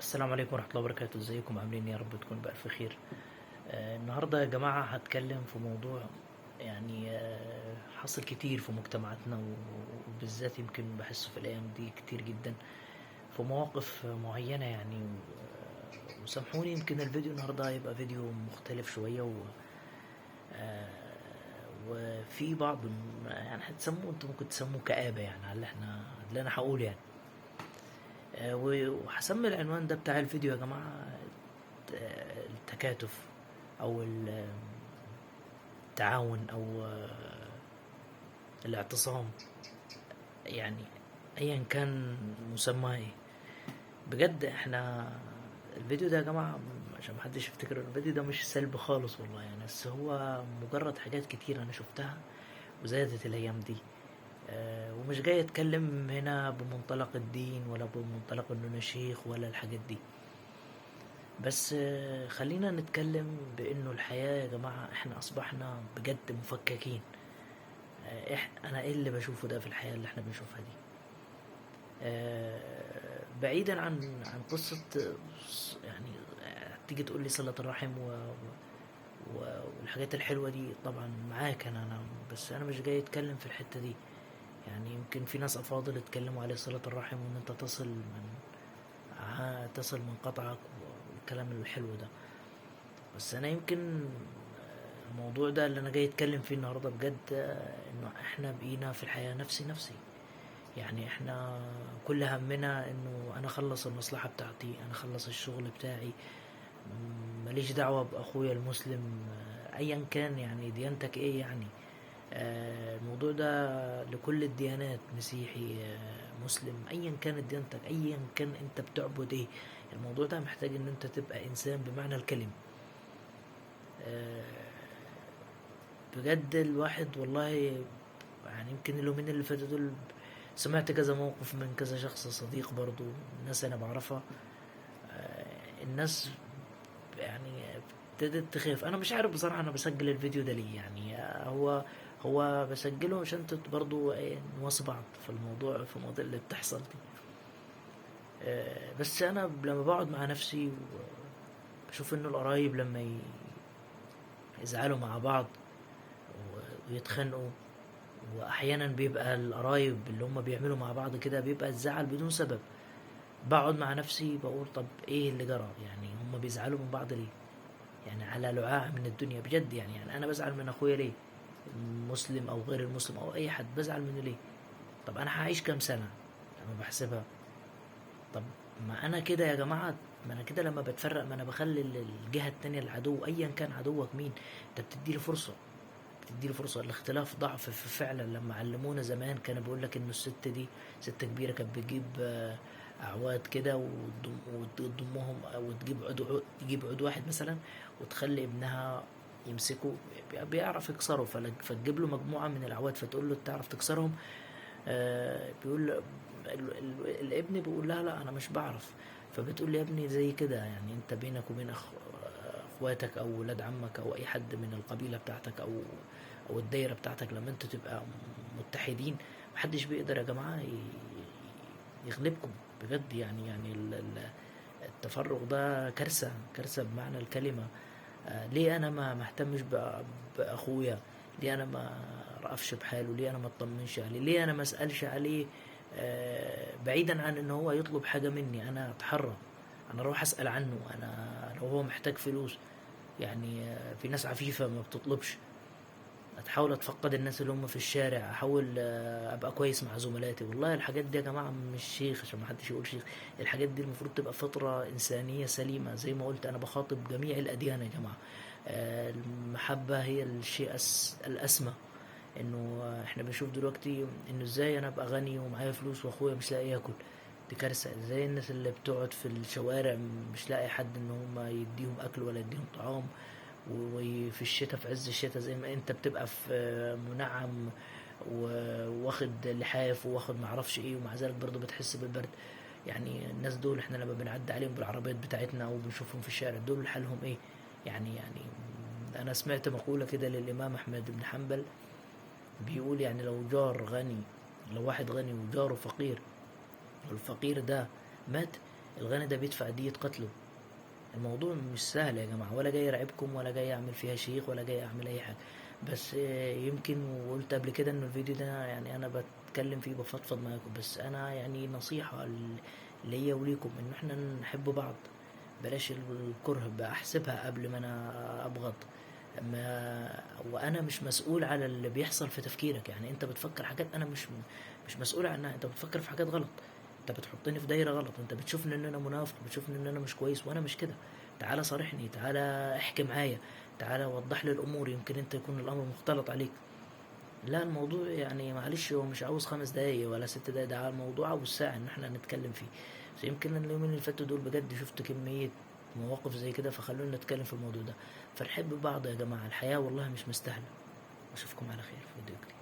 السلام عليكم ورحمة الله وبركاته. ازيكم عاملين إيه؟ يا رب تكون بألف خير. النهاردة يا جماعة هتكلم في موضوع يعني حصل كتير في مجتمعاتنا وبالذات يمكن بحسه في الأيام دي كتير جدا في مواقف معينة يعني وسامحوني يمكن الفيديو النهاردة هيبقى فيديو مختلف شوية آه، وفي بعض يعني هتسموه انتوا ممكن تسموه كآبة يعني على اللي انا هقوله يعني. وهسمي العنوان ده بتاع الفيديو يا جماعة التكاتف او التعاون او الاعتصام، يعني ايا كان مسماه ايه. بجد احنا الفيديو ده يا جماعة عشان محدش يفتكر الفيديو ده مش سلبي خالص والله يعني، بس هو مجرد حاجات كتير انا شفتها وزادت الايام دي. ومش جاي اتكلم هنا بمنطلق الدين ولا بمنطلق انه انا شيخ ولا الحاجات دي، بس خلينا نتكلم بانه الحياة يا جماعة احنا اصبحنا بجد مفككين. انا ايه اللي بشوفه ده في الحياة اللي احنا بنشوفها دي؟ بعيدا عن قصة يعني تيجي تقول لي صلة الرحم والحاجات الحلوة دي، طبعا معاك انا بس انا مش جاي اتكلم في الحتة دي. يعني يمكن في ناس افاضل اتكلموا عليه صلة الرحم وان انت تصل من قطعك والكلام الحلو ده. بس انا يمكن الموضوع ده اللي انا جاي اتكلم فيه النهارده بجد انه احنا بقينا في الحياة نفسي. يعني احنا كل همنا انه انا اخلص المصلحة بتاعتي، انا اخلص الشغل بتاعي، ماليش دعوة باخويا المسلم ايا كان يعني ديانتك ايه يعني. الموضوع ده لكل الديانات، مسيحي مسلم، ايا كانت ديانتك، ايا كان انت بتعبد ايه. الموضوع ده محتاج ان انت تبقى انسان بمعنى الكلمة. آه، بجد الواحد والله يعني يمكن اليومين اللي فاتوا دول سمعت كذا موقف من كذا شخص صديق برضو، ناس انا بعرفها. الناس يعني ابتدت تخاف. انا مش عارف بصراحة انا بسجل الفيديو ده ليه يعني. هو بسجله عشان برضو نواصل بعض في المواضيع اللي بتحصل دي. بس انا لما بقعد مع نفسي بشوف انه القرايب لما يزعلوا مع بعض ويتخانقوا، واحيانا بيبقى القرايب اللي هم بيعملوا مع بعض كده بيبقى الزعل بدون سبب. بقعد مع نفسي بقول طب ايه اللي جرى؟ يعني هم بيزعلوا من بعض ليه؟ يعني على لعاع من الدنيا بجد يعني انا بزعل من اخويا ليه؟ مسلم او غير المسلم او اي حد بزعل منه ليه؟ طب انا هعيش كام سنة لما بحسبها؟ طب ما انا كده يا جماعة، ما انا كده لما بتفرق ما انا بخلي الجهة التانية العدو ايا كان عدوك مين انت بتديله فرصة. بتديله فرصة. الاختلاف ضعف فعلا. لما علمونا زمان كان بيقول لك انه الست دي ست كبيرة كانت بتجيب اعواد كده وتضمهم او تجيب عود واحد مثلا وتخلي ابنها يمسكه بيعرف يكسره، فتجيب له مجموعة من الاعواد فتقول له تعرف تكسرهم؟ بيقول الابن بيقول لها لا انا مش بعرف. فبتقول لي يا ابني زي كده يعني انت بينك وبين اخواتك او ولاد عمك او اي حد من القبيله بتاعتك او الدايره بتاعتك، لما انتوا تبقى متحدين محدش بيقدر يا جماعه يغلبكم. بجد يعني التفرق ده كارثه كارثه بمعنى الكلمه. ليه انا ما مهتمش باخويا؟ ليه انا ما رأفش بحاله؟ ليه انا ما اطمنش عليه؟ ليه انا ما اسالش عليه؟ بعيدا عن ان هو يطلب حاجه مني انا اتحرى، انا اروح اسال عنه. انا لو هو محتاج فلوس يعني في ناس عفيفه ما بتطلبش. هتحاول اتفقد الناس اللي هم في الشارع، احاول ابقى كويس مع زملاتي. والله الحاجات دي يا جماعه مش شيخ عشان ما حدش يقول شيخ. الحاجات دي المفروض تبقى فطره انسانيه سليمه. زي ما قلت انا بخاطب جميع الاديان يا جماعه. المحبه هي الشيء الاسمى. انه احنا بنشوف دلوقتي انه ازاي انا ابقى غني ومعايا فلوس واخويا مش لاقي ياكل. دي كارثه. زي الناس اللي بتقعد في الشوارع مش لاقي حد ان هم يديهم اكل ولا يديهم طعام. وفي الشتاء في عز الشتاء زي ما انت بتبقى في منعم واخد لحاف واخد معرفش ايه ومع ذلك برضه بتحس بالبرد. يعني الناس دول احنا لما بنعدي عليهم بالعربيات بتاعتنا او بنشوفهم في الشارع دول حالهم ايه؟ يعني انا سمعت مقولة كده للامام احمد بن حنبل بيقول يعني لو جار غني، لو واحد غني وجاره فقير والفقير ده مات، الغني ده بيدفع دية قتله. الموضوع مش سهل يا جماعة، ولا جاي يرعبكم ولا جاي اعمل فيها شيخ ولا جاي اعمل اي حاجة. بس يمكن وقلت قبل كده ان الفيديو ده يعني انا بتكلم فيه بفضفض معاكم، بس انا يعني نصيحة ليا وليكم ان احنا نحب بعض. بلاش الكره بقى، احسبها قبل ما انا ابغض. ما وانا مش مسؤول على اللي بيحصل في تفكيرك. يعني انت بتفكر حاجات انا مش مسؤول عنها. انت بتفكر في حاجات غلط، انت بتحطني في دايره غلط، انت بتشوفني ان انا منافق، بتشوفني ان انا مش كويس وانا مش كده. تعالى صارحني، تعالى احكي معايا، تعالى وضح لي الامور، يمكن انت يكون الامر مختلط عليك. لا الموضوع يعني معلش هو مش عاوز 5 دقايق ولا 6 دقايق، ده الموضوع عاوز ساعة ان احنا نتكلم فيه. بس يمكن اليومين اللي فاتوا دول بجد شفت كمية مواقف زي كده فخلونا نتكلم في الموضوع ده. فنحب بعض يا جماعة، الحياة والله مش مستاهلة. اشوفكم على خير في فيديو جديد.